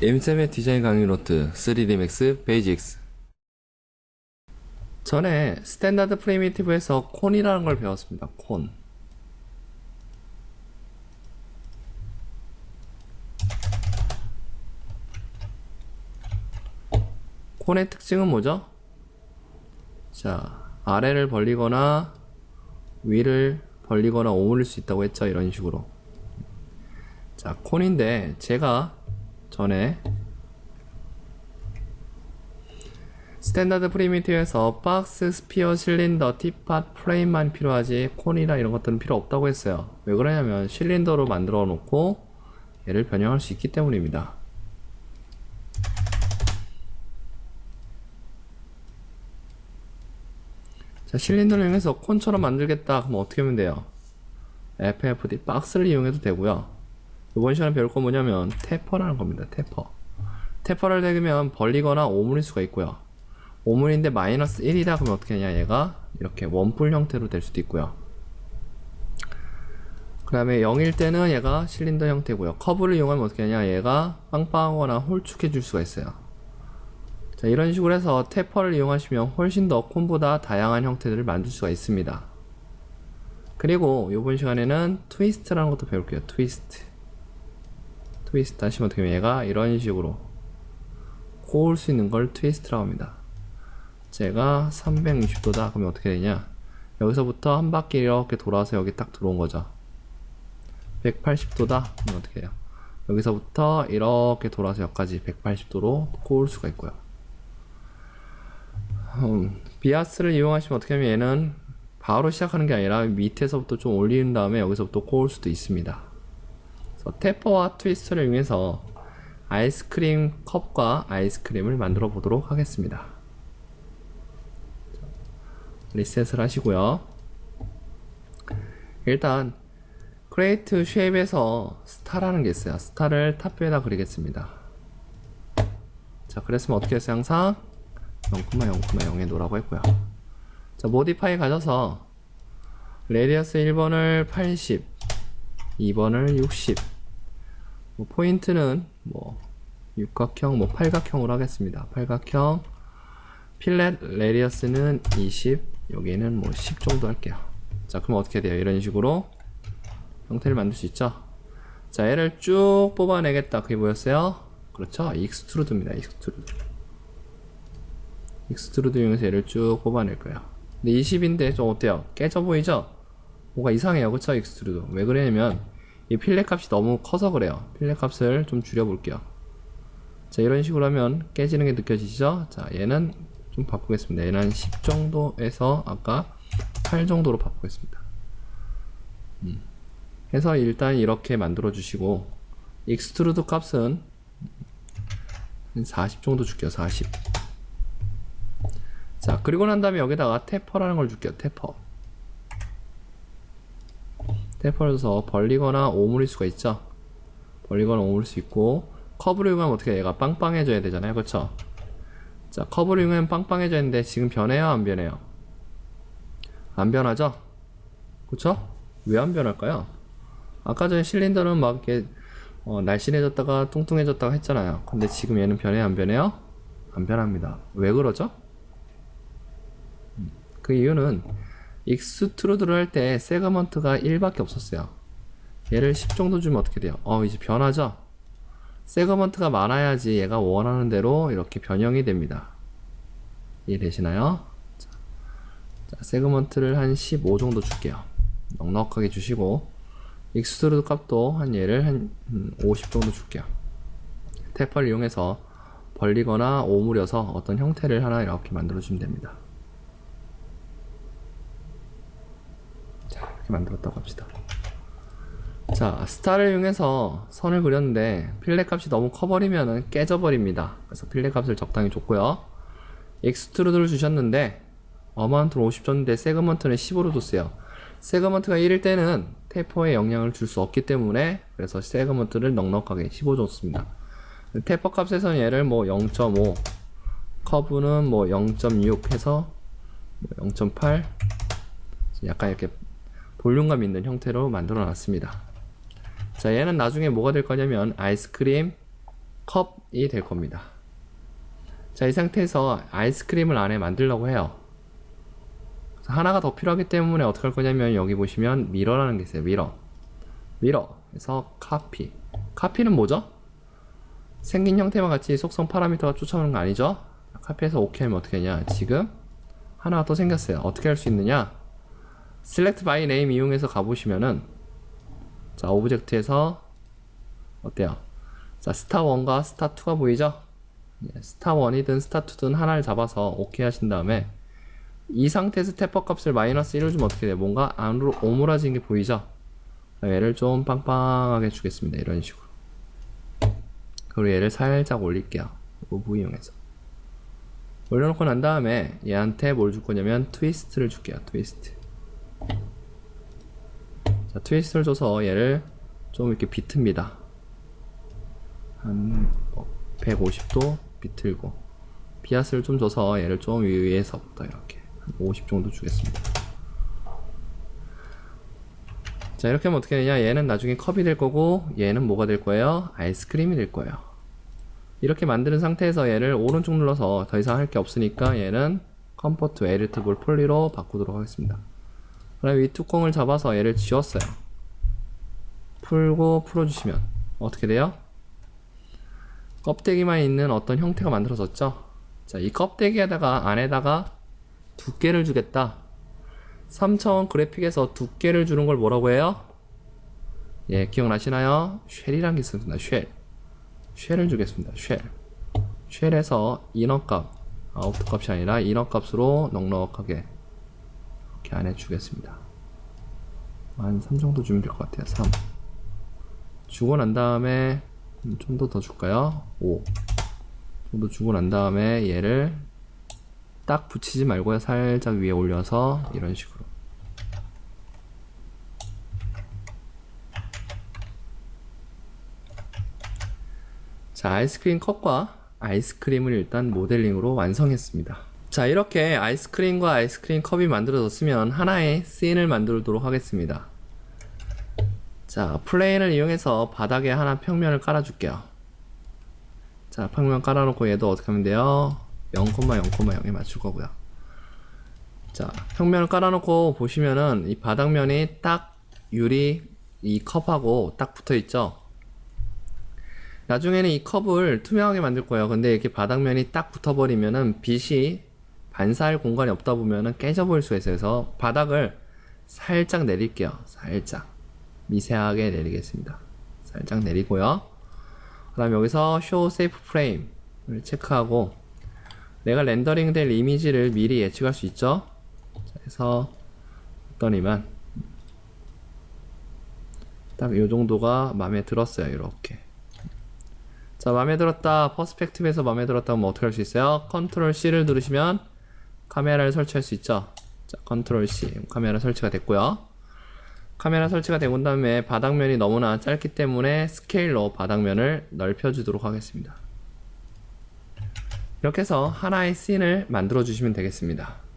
임쌤의 디자인 강의 노트 3D Max 베이직스. 전에 스탠다드 프리미티브에서 콘이라는 걸 배웠습니다. 콘. 콘의 특징은 뭐죠? 자, 아래를 벌리거나 위를 벌리거나 오므릴 수 있다고 했죠. 이런 식으로. 자, 콘인데 제가 전에 스탠다드 프리미티브에서 박스, 스피어, 실린더, 티팟, 프레임만 필요하지 콘이나 이런 것들은 필요 없다고 했어요. 왜 그러냐면 실린더로 만들어 놓고 얘를 변형할 수 있기 때문입니다. 자, 실린더를 이용해서 콘처럼 만들겠다. 그럼 어떻게 하면 돼요? FFD 박스를 이용해도 되고요. 이번 시간에 배울 건 뭐냐면 태퍼라는 겁니다. 태퍼. 태퍼를 대면 벌리거나 오므릴 수가 있고요. 오므리인데 마이너스 1이다 그러면 어떻게 하냐, 얘가 이렇게 원뿔 형태로 될 수도 있고요. 그 다음에 0일 때는 얘가 실린더 형태고요. 커브를 이용하면 어떻게 하냐, 얘가 빵빵하거나 홀쭉해 줄 수가 있어요. 자, 이런 식으로 해서 태퍼를 이용하시면 훨씬 더 콘보다 다양한 형태들을 만들 수가 있습니다. 그리고 이번 시간에는 트위스트라는 것도 배울게요. 트위스트 하시면 어떻게 하면 얘가 이런 식으로 꼬을 수 있는 걸 트위스트라고 합니다. 제가 360도다 그러면 어떻게 되냐, 여기서부터 한 바퀴 이렇게 돌아서 여기 딱 들어온 거죠. 180도다 그러면 어떻게 해요, 여기서부터 이렇게 돌아서 여기까지 180도로 꼬을 수가 있고요. 비아스를 이용하시면 어떻게 하면 얘는 바로 시작하는 게 아니라 밑에서부터 좀 올린 다음에 여기서부터 꼬을 수도 있습니다. 그래서 태퍼와 트위스트를 이용해서 아이스크림 컵과 아이스크림을 만들어 보도록 하겠습니다. 리셋을 하시고요. 일단 크레이트 쉐입에서 스타라는 게 있어요. 스타를 탑뷰에다 그리겠습니다. 자, 그랬으면 어떻게 했어요? 항상 0,0,0에 놓으라고 했고요. 자, 모디파이 가져서 레디어스 1번을 80, 2번을 60, 포인트는 육각형, 팔각형으로 하겠습니다. 팔각형, 필렛 레디어스는 20, 여기는 10 정도 할게요. 자, 그럼 어떻게 돼요? 이런 식으로 형태를 만들 수 있죠. 자, 얘를 쭉 뽑아내겠다. 그게 뭐였어요? 그렇죠. 익스트루드입니다. 익스트루드 이용해서 얘를 쭉 뽑아낼 거예요. 근데 20인데 좀 어때요? 깨져 보이죠? 뭐가 이상해요. 그쵸? 익스트루드. 왜 그러냐면 이 필렛 값이 너무 커서 그래요. 필렛 값을 좀 줄여볼게요. 자, 이런 식으로 하면 깨지는 게 느껴지시죠? 자, 얘는 좀 바꾸겠습니다. 얘는 한 10 정도에서 아까 8 정도로 바꾸겠습니다. 해서 일단 이렇게 만들어 주시고, 익스트루드 값은 한 40 정도 줄게요. 40. 자, 그리고 난 다음에 여기다가 태퍼라는 걸 줄게요. 태퍼를 줘서 벌리거나 오므릴 수가 있죠. 벌리거나 오므릴 수 있고, 커브를 이용하면 어떻게 해요? 얘가 빵빵해져야 되잖아요. 그쵸? 자, 커브를 이용하면 빵빵해져야 되는데 지금 변해요? 안 변해요? 안 변하죠? 그쵸? 왜 안 변할까요? 아까 전에 실린더는 막 이렇게 날씬해졌다가 뚱뚱해졌다가 했잖아요. 근데 지금 얘는 변해요? 안 변해요? 안 변합니다. 왜 그러죠? 그 이유는 익스트루드를 할 때 세그먼트가 1밖에 없었어요. 얘를 10 정도 주면 어떻게 돼요? 이제 변하죠? 세그먼트가 많아야지 얘가 원하는 대로 이렇게 변형이 됩니다. 이해되시나요? 자, 세그먼트를 한 15 정도 줄게요. 넉넉하게 주시고, 익스트루드 값도 얘를 한 50 정도 줄게요. 태퍼를 이용해서 벌리거나 오므려서 어떤 형태를 하나 이렇게 만들어주면 됩니다. 자, 이렇게 만들었다고 합시다. 자, 스타를 이용해서 선을 그렸는데 필렛 값이 너무 커버리면 깨져버립니다. 그래서 필렛 값을 적당히 줬고요. 익스트루드를 주셨는데 어마운트를 50 줬는데 세그먼트는 15로 줬어요. 세그먼트가 1일 때는 태퍼에 영향을 줄 수 없기 때문에, 그래서 세그먼트를 넉넉하게 15 줬습니다. 태퍼 값에서는 얘를 0.5, 커브는 0.6 해서 0.8, 약간 이렇게 볼륨감 있는 형태로 만들어 놨습니다. 자, 얘는 나중에 뭐가 될 거냐면 아이스크림 컵이 될 겁니다. 자, 이 상태에서 아이스크림을 안에 만들려고 해요. 그래서 하나가 더 필요하기 때문에 어떻게 할 거냐면 여기 보시면 미러라는 게 있어요. 미러. 그래서 카피는 뭐죠? 생긴 형태만 같이 속성 파라미터가 쫓아오는 거 아니죠? 카피해서 오케이 하면 어떻게 하냐? 지금 하나가 또 생겼어요. 어떻게 할 수 있느냐? select by name 이용해서 가보시면은 자, 오브젝트에서 어때요? 자, star1과 star2가 보이죠? star1이든 star2든 하나를 잡아서 오케이 하신 다음에 이 상태에서 태퍼 값을 마이너스 1을 주면 어떻게 돼요? 뭔가 안으로 오므라진 게 보이죠? 얘를 좀 빵빵하게 주겠습니다. 이런 식으로. 그리고 얘를 살짝 올릴게요. 무브 이용해서. 올려놓고 난 다음에 얘한테 뭘 줄 거냐면 트위스트를 줄게요. 트위스트. 자, 트위스트를 줘서 얘를 좀 이렇게 비틉니다. 한 150도 비틀고 비아스를 좀 줘서 얘를 좀 위에서부터 이렇게 한 50 정도 주겠습니다. 자, 이렇게 하면 어떻게 되냐? 얘는 나중에 컵이 될 거고 얘는 뭐가 될 거예요? 아이스크림이 될 거예요. 이렇게 만드는 상태에서 얘를 오른쪽 눌러서 더 이상 할 게 없으니까 얘는 컴포트 에디터블 폴리로 바꾸도록 하겠습니다. 그다음에 이 뚜껑을 잡아서 얘를 지웠어요. 풀고 풀어주시면 어떻게 돼요? 껍데기만 있는 어떤 형태가 만들어졌죠? 자, 이 껍데기에다가 안에다가 두께를 주겠다. 3차원 그래픽에서 두께를 주는 걸 뭐라고 해요? 예, 기억나시나요? 쉘이란 게 있습니다. 쉘을 주겠습니다. 쉘에서 이너값, 아우터 값이 아니라 이너 값으로 넉넉하게 이렇게 안에 주겠습니다. 한 3 정도 주면 될 것 같아요. 3 주고 난 다음에 좀 더 줄까요? 5 정도 주고 난 다음에 얘를 딱 붙이지 말고요. 살짝 위에 올려서 이런 식으로. 자, 아이스크림 컵과 아이스크림을 일단 모델링으로 완성했습니다. 자, 이렇게 아이스크림과 아이스크림 컵이 만들어졌으면 하나의 씬을 만들도록 하겠습니다. 자, 플레인을 이용해서 바닥에 하나 평면을 깔아줄게요. 자, 평면 깔아놓고 얘도 어떻게 하면 돼요? 0,0,0에 맞출 거고요. 자, 평면을 깔아놓고 보시면은 이 바닥면이 딱 유리 이 컵하고 딱 붙어 있죠. 나중에는 이 컵을 투명하게 만들 거예요. 근데 이렇게 바닥면이 딱 붙어버리면은 빛이 반사할 공간이 없다 보면은 깨져버릴 수가 있어요. 그래서 바닥을 살짝 내릴게요. 살짝 미세하게 내리겠습니다. 살짝 내리고요. 그 다음 여기서 Show Safe Frame을 체크하고 내가 렌더링 될 이미지를 미리 예측할 수 있죠. 자, 해서 했더니만 딱 이 정도가 마음에 들었어요. 이렇게. 자, 마음에 들었다. 퍼스펙티브에서 마음에 들었다 하면 어떻게 할 수 있어요? 컨트롤 C를 누르시면 카메라를 설치할 수 있죠. 자, 컨트롤 C. 카메라 설치가 됐고요. 카메라 설치가 되고 다음에 바닥면이 너무나 짧기 때문에 스케일로 바닥면을 넓혀주도록 하겠습니다. 이렇게 해서 하나의 씬을 만들어 주시면 되겠습니다.